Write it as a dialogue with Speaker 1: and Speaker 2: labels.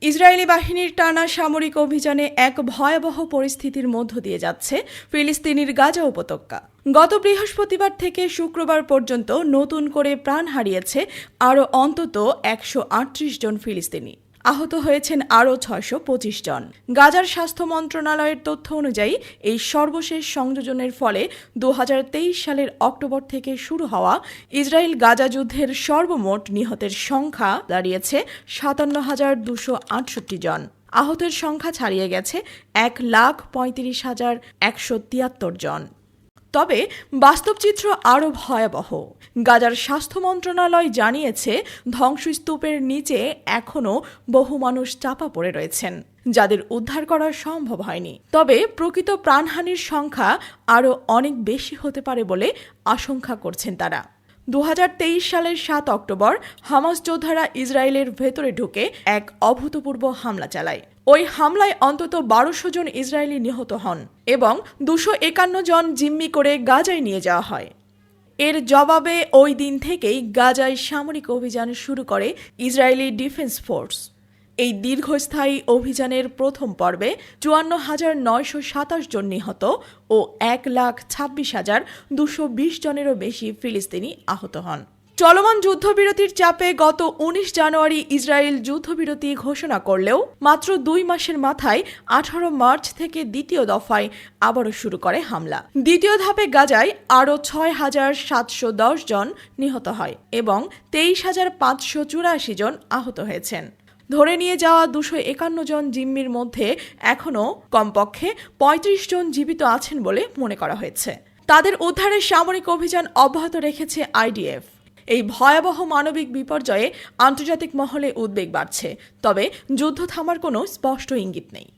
Speaker 1: Israeli বাহিনীর টানা সামরিক অভিযানে এক ভয়াবহ পরিস্থিতির মধ্য দিয়ে যাচ্ছে ফিলিস্তিনির গাজা উপত্যকা। গত বৃহস্পতিবার থেকে শুক্রবার পর্যন্ত নতুন করে প্রাণ হারিয়েছে আরও অন্তত ১৩৮ জন ফিলিস্তিনি। আহত হয়েছেন আরও ৬২৫ জন। গাজার স্বাস্থ্য মন্ত্রণালয়ের তথ্য অনুযায়ী এই সর্বশেষ সংযোজনের ফলে ২০২৩ সালের অক্টোবর থেকে শুরু হওয়া ইসরায়েল গাজা যুদ্ধের সর্বমোট নিহতের সংখ্যা দাঁড়িয়েছে ৫৭,২৬৮ জন। আহতের সংখ্যা ছাড়িয়ে গেছে ১,৩৫,১৭৩ জন। তবে বাস্তব চিত্র আরও ভয়াবহ। গাজার স্বাস্থ্য মন্ত্রণালয় জানিয়েছে ধ্বংসস্তূপের নিচে এখনও বহু মানুষ চাপা পড়ে রয়েছেন, যাদের উদ্ধার করা সম্ভব হয়নি। তবে প্রকৃত প্রাণহানির সংখ্যা আরও অনেক বেশি হতে পারে বলে আশঙ্কা করছেন তারা। ২০২৩ সালের ৭ অক্টোবর হামাস যোদ্ধারা ইসরায়েলের ভেতরে ঢুকে এক অভূতপূর্ব হামলা চালায়। ওই হামলায় অন্তত ১২০০ জন ইসরায়েলি নিহত হন এবং ২৫১ জন জিম্মি করে গাজায় নিয়ে যাওয়া হয়। এর জবাবে ওই দিন থেকেই গাজায় সামরিক অভিযান শুরু করে ইসরায়েলি ডিফেন্স ফোর্স। এই দীর্ঘস্থায়ী অভিযানের প্রথম পর্বে ৫৪,৯২৭ জন নিহত ও ১,২৬,২২০ জনেরও বেশি ফিলিস্তিনি আহত হন। চলমান যুদ্ধবিরতির চাপে গত ১৯ জানুয়ারি ইসরায়েল যুদ্ধবিরতি ঘোষণা করলেও মাত্র ২ মাসের মাথায় ১৮ মার্চ থেকে দ্বিতীয় দফায় আবারও শুরু করে হামলা। দ্বিতীয় ধাপে গাজায় আরও ৬,৭১০ জন নিহত হয় এবং ২৩,৫৮৪ জন আহত হয়েছেন। ধরে নিয়ে যাওয়া ২৫১ জন জিম্মির মধ্যে এখনও কমপক্ষে ৩৫ জন জীবিত আছেন বলে মনে করা হয়েছে। তাদের উদ্ধারের সামরিক অভিযান অব্যাহত রেখেছে আইডিএফ। এই ভয়াবহ মানবিক বিপর্যয়ে আন্তর্জাতিক মহলে উদ্বেগ বাড়ছে, তবে যুদ্ধ থামার কোনো স্পষ্ট ইঙ্গিত নেই।